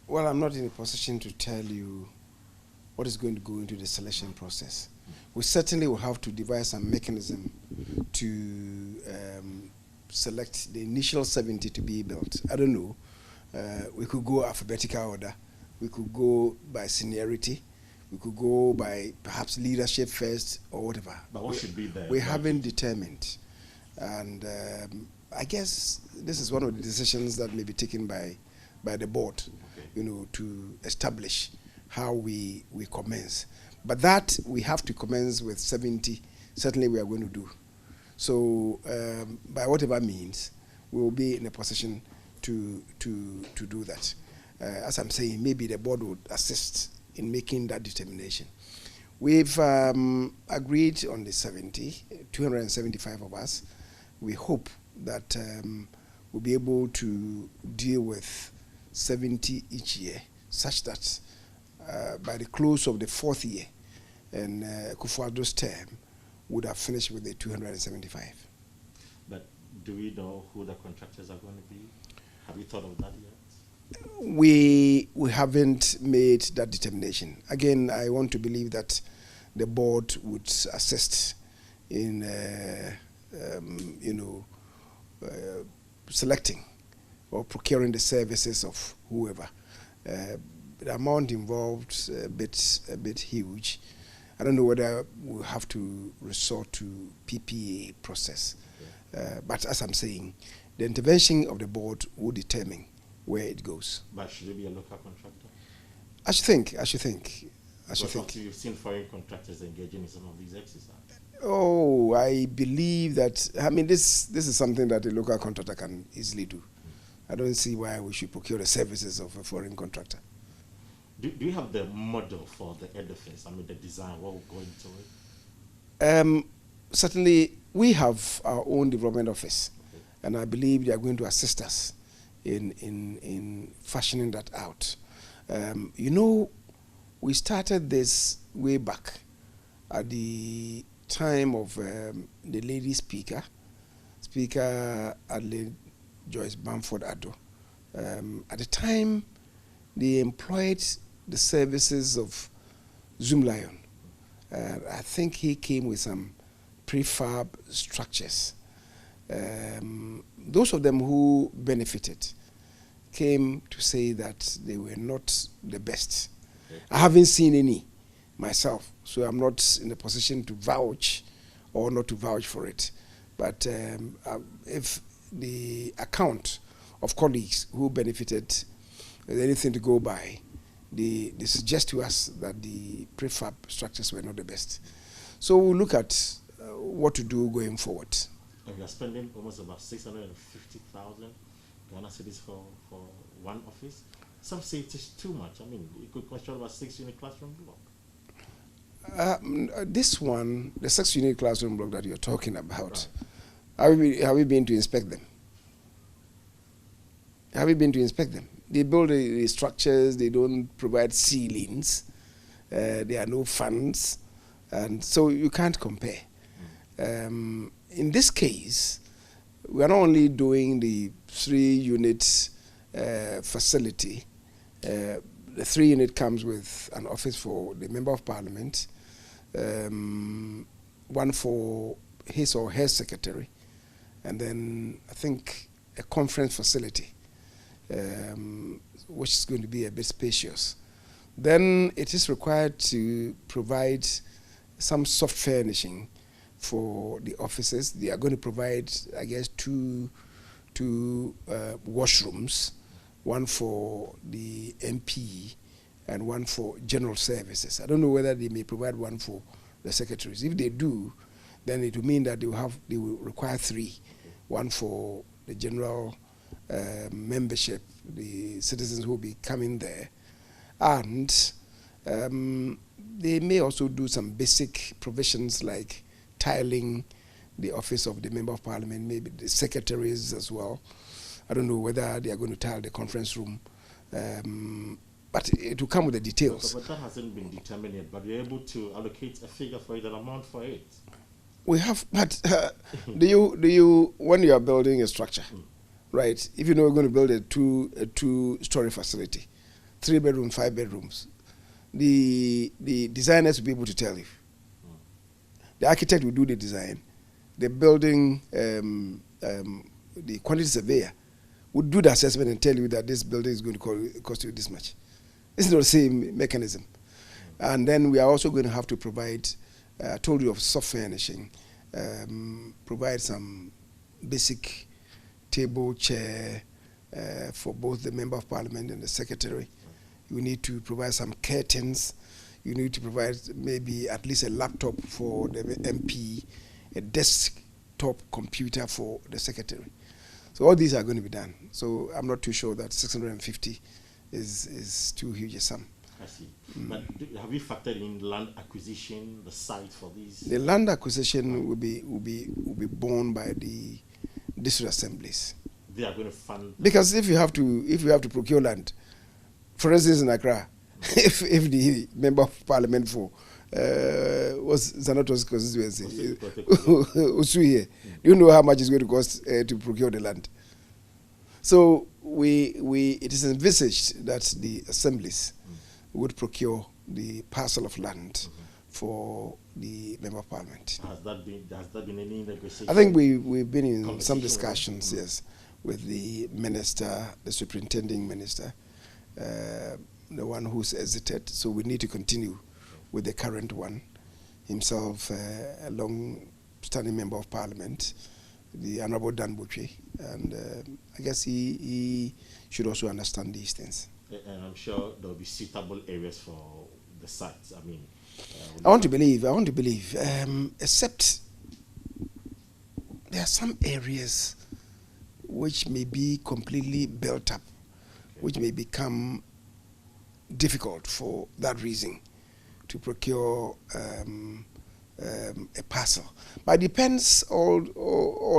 Well, I'm not in a position to tell you what is going to go into the selection process. We certainly will have to devise some mechanism to select the initial 70 to be built. I don't know. We could go alphabetical order. We could go by seniority. We could go by perhaps leadership first or whatever. But what should be there? We haven't determined. And I guess this is one of the decisions that may be taken by the board, to establish how we commence. But that we have to commence with 70, certainly we are going to do. So by whatever means, we will be in a position to do that. As I'm saying, maybe the board would assist in making that determination. We've agreed on the 70, 275 of us. We hope that we'll be able to deal with 70 each year, such that by the close of the fourth year, and Kufuor's term would have finished with the 275. But do we know who the contractors are going to be? Have you thought of that yet? We haven't made that determination. Again, I want to believe that the board would assist in, selecting or procuring the services of whoever. The amount involved a bit huge. I don't know whether we'll have to resort to PPA process. But as I'm saying, the intervention of the board will determine where it goes. But should it be a local contractor? I should think. You've seen foreign contractors engaging in some of these exercises. Oh, I believe that, this is something that a local contractor can easily do. I don't see why we should procure the services of a foreign contractor. Do you have the model for the edifice? The design, what will go into it? Certainly, we have our own development office, and I believe they are going to assist us in fashioning that out. We started this way back at the time of the lady Speaker Adelaide Joyce Bamford Addo. At the time, they employed the services of Zoom Lion. I think he came with some prefab structures. Those of them who benefited came to say that they were not the best. I haven't seen any myself, so I'm not in a position to vouch or not to vouch for it. But if the account of colleagues who benefited is anything to go by, they suggest to us that the prefab structures were not the best. So we'll look at what to do going forward. And we are spending almost about 650,000 Ghana cedis for one office. Some say it is too much. It could cost about 6-unit classroom block. This one, the 6-unit classroom block that you're talking about, right. Have we been to inspect them? Have we been to inspect them? They build the structures, they don't provide ceilings, there are no fans, and so you can't compare. In this case, we are not only doing the 3-unit facility. The 3-unit comes with an office for the Member of Parliament, one for his or her secretary, and then I think a conference facility, which is going to be a bit spacious. Then it is required to provide some soft furnishing for the offices. They are going to provide, I guess, two washrooms, one for the MP and one for general services. I don't know whether they may provide one for the secretaries. If they do, then it will mean that they will require 3, one for the general membership, the citizens who will be coming there, and they may also do some basic provisions like tiling the office of the Member of Parliament, maybe the secretaries as well. I don't know whether they are going to tile the conference room, but it will come with the details. But that hasn't been determined yet, but we're able to allocate a figure for it, an amount for it. We have, but do you, when you are building a structure, right, if you know you're going to build a two-story facility, 3 bedrooms, 5 bedrooms, the designers will be able to tell you. The architect will do the design. The building, the quantity surveyor would do the assessment and tell you that this building is going to cost you this much. It's not the same mechanism. And then we are also going to have to provide, I told you of soft furnishing, provide some basic table, chair for both the Member of Parliament and the Secretary. You need to provide some curtains. You need to provide maybe at least a laptop for the MP, a desktop computer for the Secretary. So all these are going to be done. So I'm not too sure that 650 is too huge a sum. I see. But have you factored in land acquisition, the site for these? The land acquisition will be borne by the district assemblies. They are going to fund. Because if you have to procure land, for instance in Accra, if the Member of Parliament for was Zanoto's constituency, Osei here, you know how much it's going to cost to procure the land. So it is envisaged that the assemblies would procure the parcel of land for the Member of Parliament. Has that been any negotiation? I think we've been in some discussions, yes, with the minister, the superintending minister, the one who's exited. So we need to continue with the current one, himself, a long-standing Member of Parliament, the Honorable Dan Butchie, and I guess he should also understand these things. And I'm sure there will be suitable areas for the sites. I mean, I want to believe, except there are some areas which may be completely built up, which may become difficult for that reason to procure a parcel. But it depends all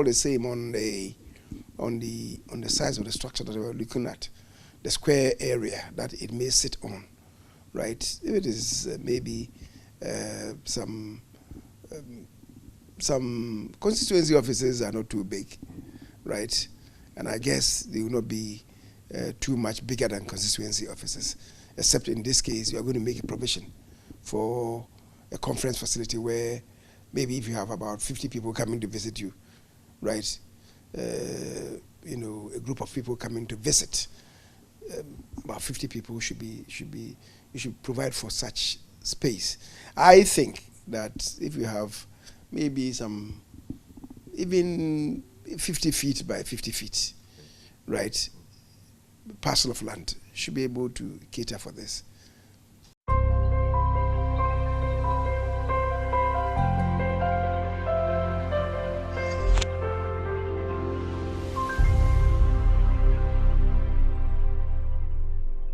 the same on the size of the structure that we're looking at, the square area that it may sit on, right? If it is maybe some constituency offices are not too big, right? And I guess they will not be too much bigger than constituency offices, except in this case, you are going to make a provision for a conference facility where maybe if you have about 50 people coming to visit you, right? A group of people coming to visit, about 50 people you should provide for such space. I think that if you have maybe some, even 50 feet by 50 feet, right, parcel of land should be able to cater for this.